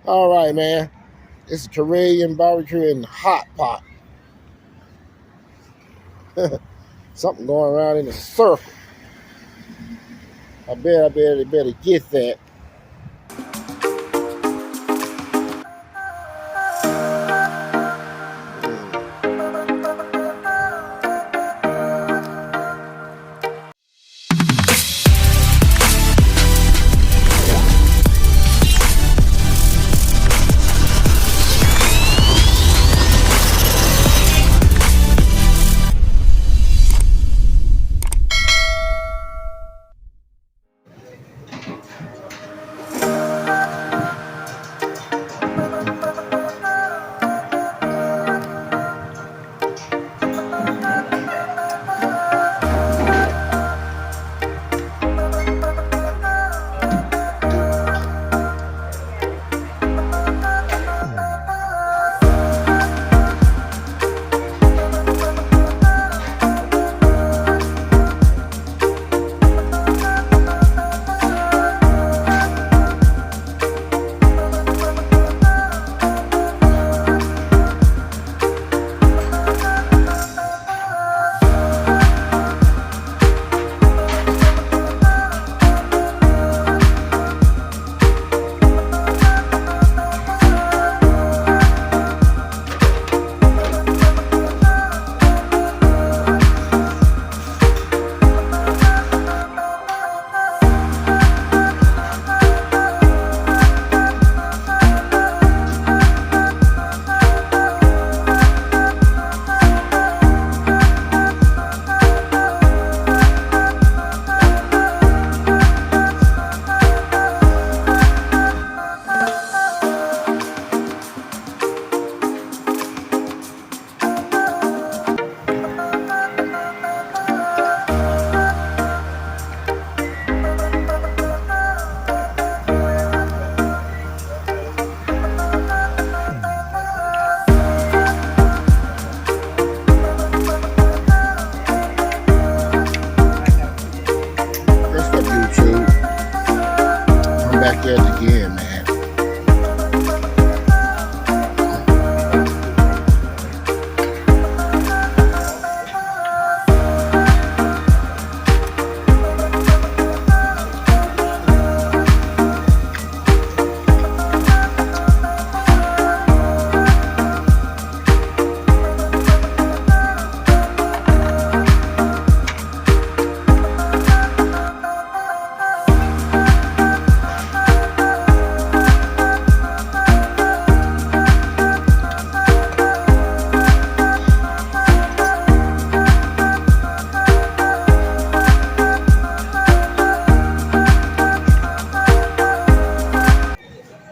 All right, man. It's Korean barbecue and hot pot. Something going around in a circle. I better get that. What's up, YouTube? I'm back at it again, man.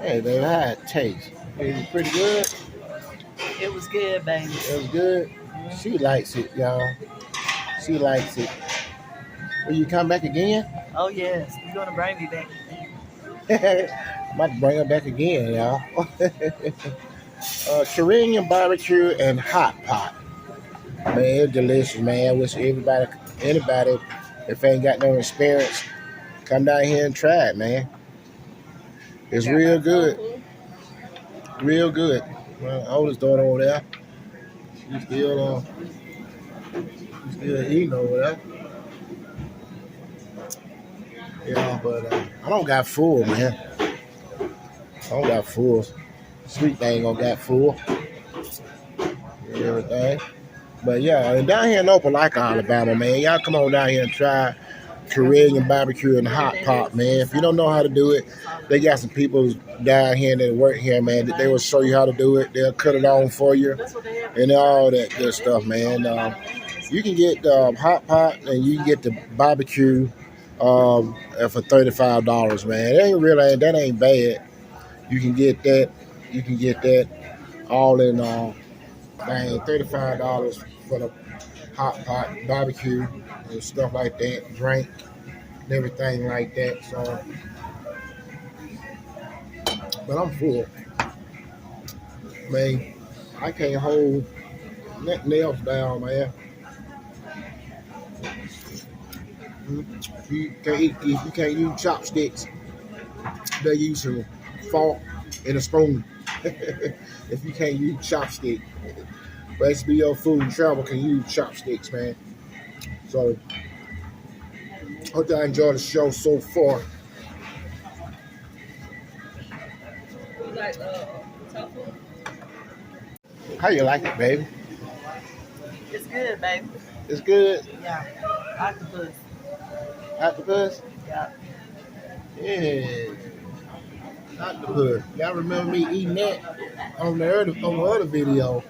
Hey, baby, how it taste? Is it pretty good? It was good, baby. It was good. She likes it, y'all. She likes it. Will you come back again? Oh yes, you're gonna bring me back. I'm about to bring her back again, y'all. Korean barbecue and hot pot. Man, it's delicious, man. I wish anybody, if ain't got no experience, come down here and try it, man. It's real good. Real good. My oldest daughter over there, she's still eating over there. Yeah, but I don't got full, man. I don't got full. Sweet thing gonna got full. And everything. But yeah, and down here in Opelika, Alabama, man, y'all come on down here and try Korean barbecue and hot pot, man. If you don't know how to do it, they got some people down here that work here, man, that they will show you how to do it. They'll cut it on for you and all that good stuff, man. You can get hot pot and you can get the barbecue for $35, man. That ain't bad. You can get that. You can get that all in $35 for the hot pot barbecue and stuff like that, drink and everything like that. So, but I'm full, man. I can't hold nothing else down, man. You can't use chopsticks. they use a fork and a spoon. If you can't use chopstick. But HBO Food and Travel can use chopsticks, man. So, hope y'all enjoy the show so far. You like tofu? How you like it, baby? It's good, baby. It's good. Yeah. Octopus. Octopus? Yeah. Yeah. Octopus. Y'all remember me eating that on the other video?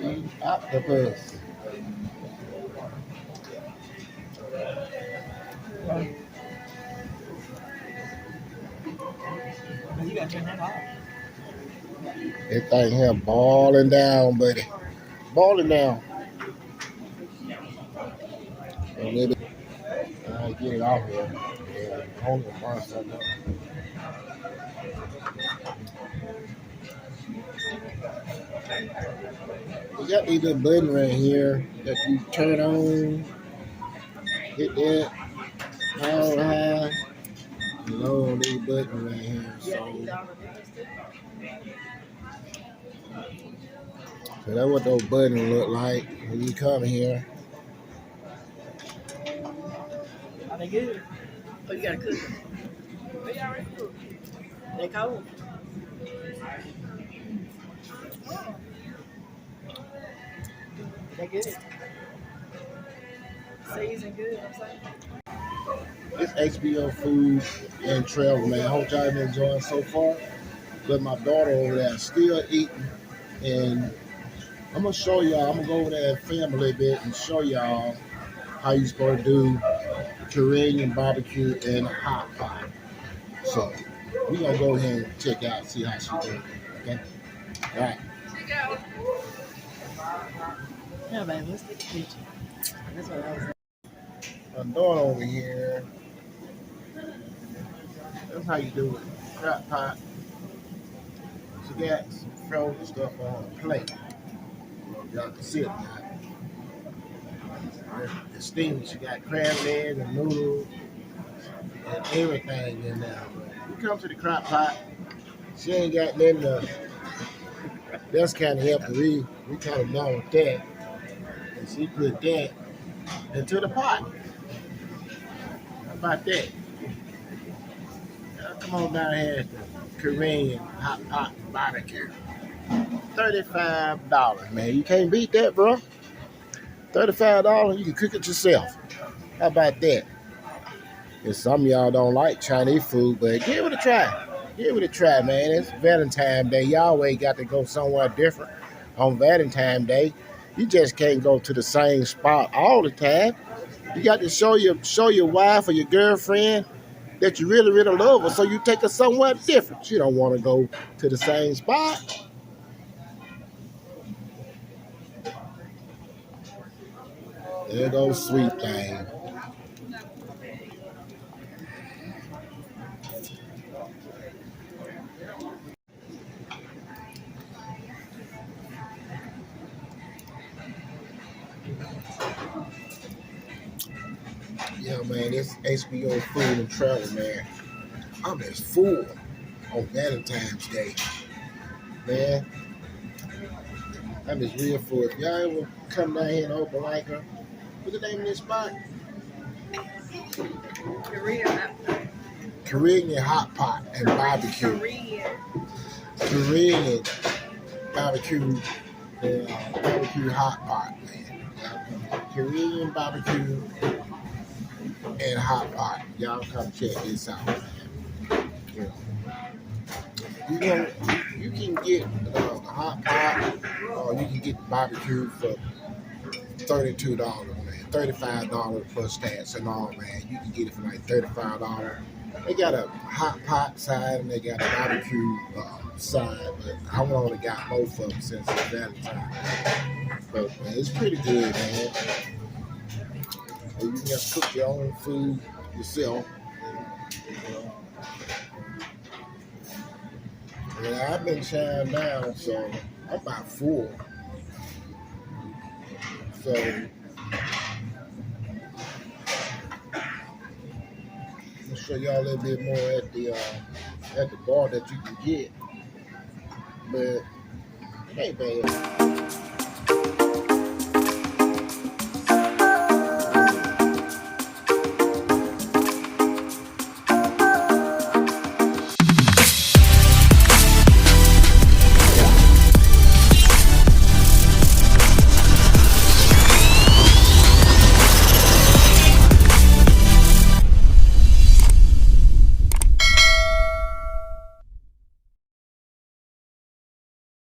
Eating octopus. You gotta turn that off. That thing here balling down, buddy. Balling down. And maybe I get it off here. Yeah, hold on, burn something up. We got these little button right here that you turn on, hit that, all high, and low on these buttons right here. So that's what those buttons look like when you come here. Are they good? Oh, you gotta cook them. They already cooked. They cold. They good. Seasoned good, I'm saying. It's HBO Food and Travel, man. I hope y'all been enjoying so far. But my daughter over there is still eating, and I'm gonna show y'all. I'm gonna go over there and film a little bit and show y'all how you supposed to do Korean barbecue in a hot pot. So we gonna go ahead and check out, see how she doing. Okay. All right. Yeah, baby, let's take a picture. That's what I was saying. I'm doing over here. That's how you do it. Crock pot. She got some frozen stuff on a plate. Y'all can see it now. The steam, she got crab legs and noodles and everything in there. But we come to the crock pot. She ain't got nothing to. That's kind of helping. We kind of done with that. And she put that into the pot. How about that? Come on down here at the Korean hot pot barbecue. $35, man. You can't beat that, bro. $35, you can cook it yourself. How about that? And some of y'all don't like Chinese food, but give it a try. Give it a try, man. It's Valentine Day. You always got to go somewhere different on Valentine Day. You just can't go to the same spot all the time. You got to show your wife or your girlfriend that you really, really love her, so you take her somewhere different. She don't want to go to the same spot. There goes sweet thing. Yeah, man, this HBO Food and Travel, man. I'm just full on Valentine's Day, man. I'm just real full. If y'all ever come down here and open like her, what's the name of this spot? Korean hot pot and barbecue. Korean barbecue, barbecue hot pot, man. Korean barbecue and hot pot. Y'all come check this out, man. You can get the hot pot, or you can get the barbecue for $32, man. $35 plus tax and all, man. You can get it for like $35. They got a hot pot side and they got a barbecue side, but I only got both of them since it's Valentine. But man, it's pretty good, man. You can just cook your own food yourself. You know. And I've been chowing down, so I'm about So I'll show y'all a little bit more at the bar that you can get, but it ain't bad.